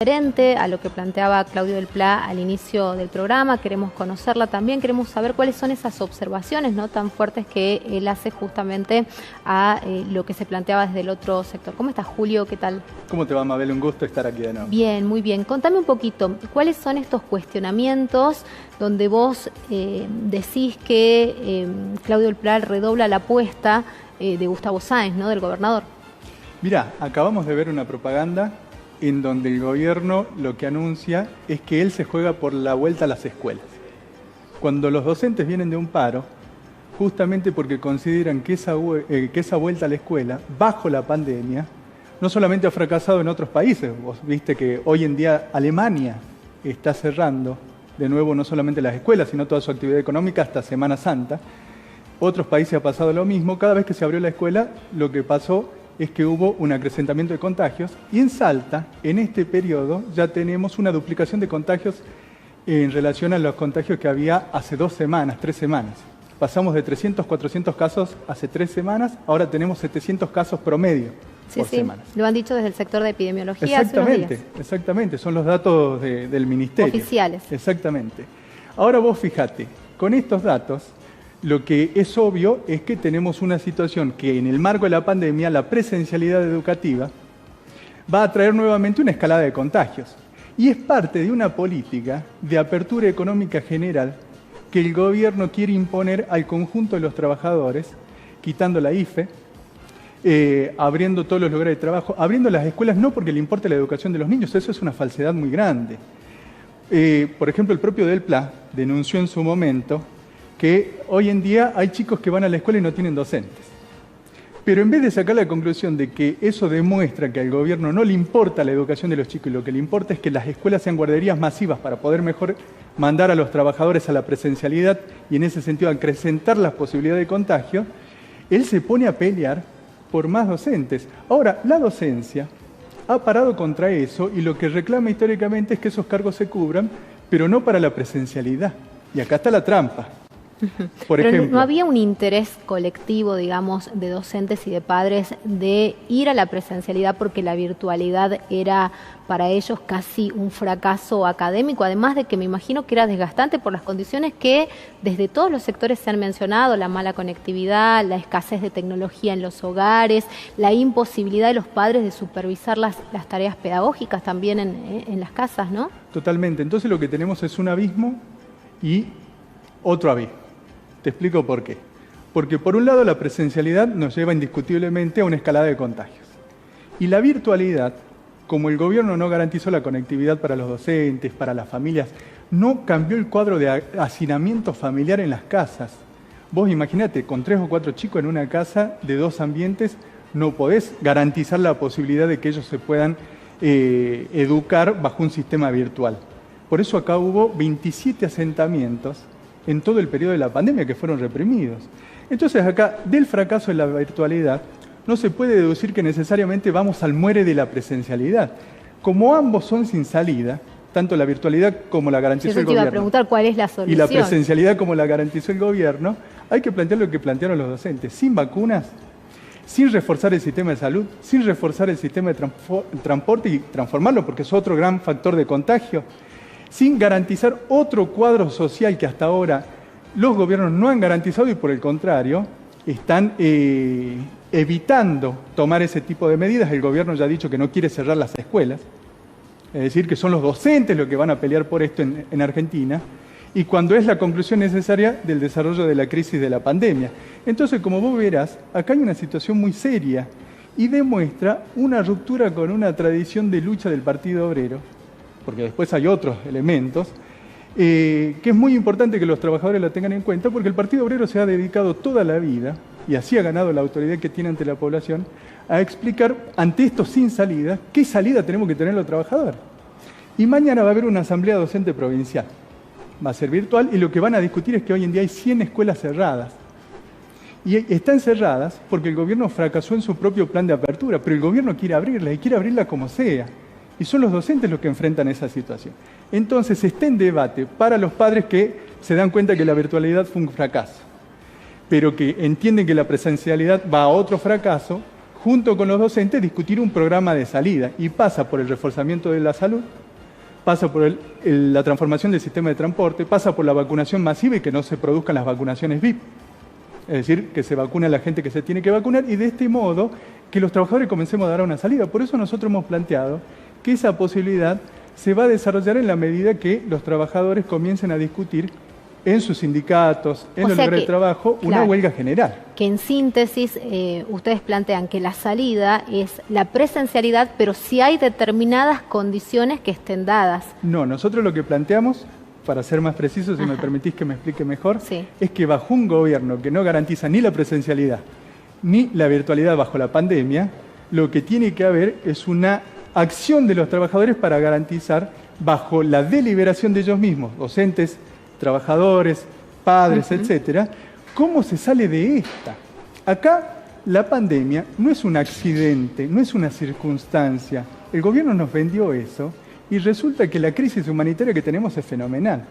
diferente a lo que planteaba Claudio del Pla al inicio del programa. Queremos conocerla también, queremos saber cuáles son esas observaciones, ¿no?, tan fuertes que él hace justamente a lo que se planteaba desde el otro sector. ¿Cómo estás, Julio? ¿Qué tal? ¿Cómo te va, Mabel? Un gusto estar aquí de nuevo. Bien, muy bien. Contame un poquito, ¿cuáles son estos cuestionamientos donde vos decís que Claudio del Pla redobla la apuesta de Gustavo Sáenz, ¿no?, del gobernador? Mirá, acabamos de ver una propaganda en donde el gobierno lo que anuncia es que él se juega por la vuelta a las escuelas. Cuando los docentes vienen de un paro, justamente porque consideran que esa vuelta a la escuela, bajo la pandemia, no solamente ha fracasado en otros países. Vos viste que hoy en día Alemania está cerrando de nuevo no solamente las escuelas, sino toda su actividad económica hasta Semana Santa. Otros países ha pasado lo mismo. Cada vez que se abrió la escuela, lo que pasó es que hubo un acrecentamiento de contagios, y en Salta, en este periodo, ya tenemos una duplicación de contagios en relación a los contagios que había hace 2 semanas, 3 semanas. Pasamos de 300, 400 casos hace 3 semanas, ahora tenemos 700 casos promedio por semana. Lo han dicho desde el sector de epidemiología hace unos días. Exactamente, son los datos del Ministerio. Oficiales. Exactamente. Ahora vos fíjate, con estos datos, lo que es obvio es que tenemos una situación que en el marco de la pandemia, la presencialidad educativa va a traer nuevamente una escalada de contagios. Y es parte de una política de apertura económica general que el gobierno quiere imponer al conjunto de los trabajadores, quitando la IFE, abriendo todos los lugares de trabajo, abriendo las escuelas, no porque le importe la educación de los niños, eso es una falsedad muy grande. Por ejemplo, el propio del Pla denunció en su momento que hoy en día hay chicos que van a la escuela y no tienen docentes. Pero en vez de sacar la conclusión de que eso demuestra que al gobierno no le importa la educación de los chicos y lo que le importa es que las escuelas sean guarderías masivas para poder mejor mandar a los trabajadores a la presencialidad y en ese sentido acrecentar las posibilidades de contagio, él se pone a pelear por más docentes. Ahora, la docencia ha parado contra eso y lo que reclama históricamente es que esos cargos se cubran, pero no para la presencialidad. Y acá está la trampa. Por Pero ejemplo, no había un interés colectivo, digamos, de docentes y de padres de ir a la presencialidad porque la virtualidad era para ellos casi un fracaso académico, además de que me imagino que era desgastante por las condiciones que desde todos los sectores se han mencionado, la mala conectividad, la escasez de tecnología en los hogares, la imposibilidad de los padres de supervisar las tareas pedagógicas también en las casas, ¿no? Totalmente. Entonces lo que tenemos es un abismo y otro abismo. Te explico por qué. Porque por un lado la presencialidad nos lleva indiscutiblemente a una escalada de contagios. Y la virtualidad, como el gobierno no garantizó la conectividad para los docentes, para las familias, no cambió el cuadro de hacinamiento familiar en las casas. Vos imaginate, con 3 o 4 chicos en una casa de 2 ambientes, no podés garantizar la posibilidad de que ellos se puedan educar bajo un sistema virtual. Por eso acá hubo 27 asentamientos en todo el periodo de la pandemia que fueron reprimidos. Entonces acá, del fracaso de la virtualidad, no se puede deducir que necesariamente vamos al muere de la presencialidad. Como ambos son sin salida, tanto la virtualidad como la garantizó el gobierno, te iba a preguntar cuál es la solución. Y la presencialidad como la garantizó el gobierno, hay que plantear lo que plantearon los docentes, sin vacunas, sin reforzar el sistema de salud, sin reforzar el sistema de transporte y transformarlo, porque es otro gran factor de contagio, sin garantizar otro cuadro social que hasta ahora los gobiernos no han garantizado y por el contrario están evitando tomar ese tipo de medidas. El gobierno ya ha dicho que no quiere cerrar las escuelas, es decir, que son los docentes los que van a pelear por esto en Argentina, y cuando es la conclusión necesaria del desarrollo de la crisis de la pandemia. Entonces, como vos verás, acá hay una situación muy seria y demuestra una ruptura con una tradición de lucha del Partido Obrero, porque después hay otros elementos, que es muy importante que los trabajadores la tengan en cuenta, porque el Partido Obrero se ha dedicado toda la vida, y así ha ganado la autoridad que tiene ante la población, a explicar ante esto sin salida, qué salida tenemos que tener los trabajadores. Y mañana va a haber una asamblea docente provincial, va a ser virtual, y lo que van a discutir es que hoy en día hay 100 escuelas cerradas. Y están cerradas porque el gobierno fracasó en su propio plan de apertura, pero el gobierno quiere abrirlas, y quiere abrirlas como sea. Y son los docentes los que enfrentan esa situación. Entonces está en debate para los padres que se dan cuenta que la virtualidad fue un fracaso, pero que entienden que la presencialidad va a otro fracaso, junto con los docentes, discutir un programa de salida y pasa por el reforzamiento de la salud, pasa por la transformación del sistema de transporte, pasa por la vacunación masiva y que no se produzcan las vacunaciones VIP. Es decir, que se vacune a la gente que se tiene que vacunar y de este modo que los trabajadores comencemos a dar una salida. Por eso nosotros hemos planteado que esa posibilidad se va a desarrollar en la medida que los trabajadores comiencen a discutir en sus sindicatos, en los lugares de trabajo, una huelga general. Que en síntesis ustedes plantean que la salida es la presencialidad, pero si hay determinadas condiciones que estén dadas. No, nosotros lo que planteamos, para ser más preciso, si me permitís que me explique mejor, es que bajo un gobierno que no garantiza ni la presencialidad ni la virtualidad bajo la pandemia, lo que tiene que haber es una acción de los trabajadores para garantizar, bajo la deliberación de ellos mismos, docentes, trabajadores, padres, etcétera, ¿cómo se sale de esta? Acá la pandemia no es un accidente, no es una circunstancia. El gobierno nos vendió eso y resulta que la crisis humanitaria que tenemos es fenomenal.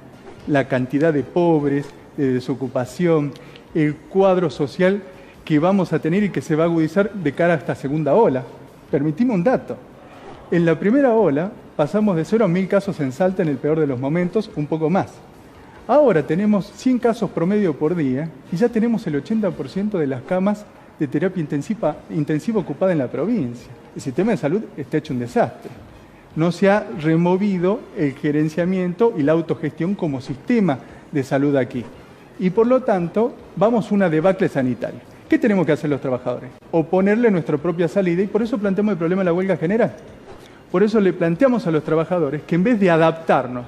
La cantidad de pobres, de desocupación, el cuadro social que vamos a tener y que se va a agudizar de cara a esta segunda ola. Permitime un dato. En la primera ola pasamos de 0 a 1000 casos en Salta en el peor de los momentos, un poco más. Ahora tenemos 100 casos promedio por día y ya tenemos el 80% de las camas de terapia intensiva ocupada en la provincia. El sistema de salud está hecho un desastre. No se ha removido el gerenciamiento y la autogestión como sistema de salud aquí. Y por lo tanto, vamos a una debacle sanitaria. ¿Qué tenemos que hacer los trabajadores? Oponerle nuestra propia salida y por eso planteamos el problema de la huelga general. Por eso le planteamos a los trabajadores que en vez de adaptarnos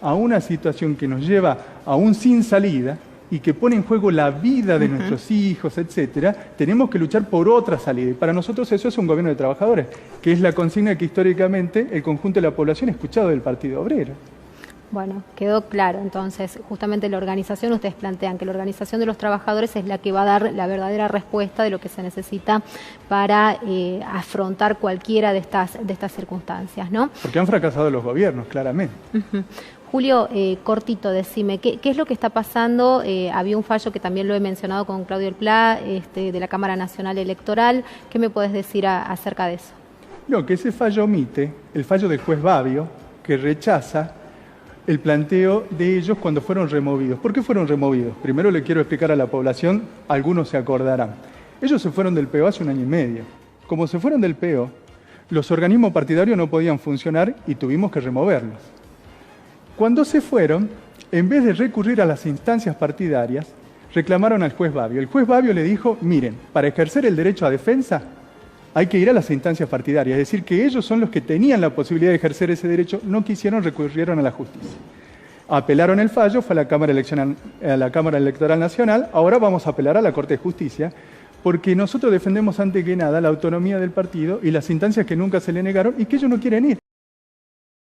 a una situación que nos lleva a un sin salida y que pone en juego la vida de nuestros hijos, etcétera, tenemos que luchar por otra salida. Y para nosotros eso es un gobierno de trabajadores, que es la consigna que históricamente el conjunto de la población ha escuchado del Partido Obrero. Bueno, quedó claro. Entonces, justamente la organización, ustedes plantean que la organización de los trabajadores es la que va a dar la verdadera respuesta de lo que se necesita para afrontar cualquiera de estas circunstancias, ¿no? Porque han fracasado los gobiernos, claramente. Julio, cortito, decime, ¿qué es lo que está pasando? Había un fallo que también lo he mencionado con Claudio El Pla, de la Cámara Nacional Electoral. ¿Qué me podés decir acerca de eso? No, que ese fallo omite el fallo del juez Babio, que rechaza el planteo de ellos cuando fueron removidos. ¿Por qué fueron removidos? Primero le quiero explicar a la población, algunos se acordarán. Ellos se fueron del PO hace 1 año y medio. Como se fueron del PO, los organismos partidarios no podían funcionar y tuvimos que removerlos. Cuando se fueron, en vez de recurrir a las instancias partidarias, reclamaron al juez Babio. El juez Babio le dijo, miren, para ejercer el derecho a defensa hay que ir a las instancias partidarias, es decir, que ellos son los que tenían la posibilidad de ejercer ese derecho, no quisieron, recurrieron a la justicia. Apelaron el fallo, fue a la Cámara Electoral Nacional, ahora vamos a apelar a la Corte de Justicia, porque nosotros defendemos antes que nada la autonomía del partido y las instancias que nunca se le negaron y que ellos no quieren ir.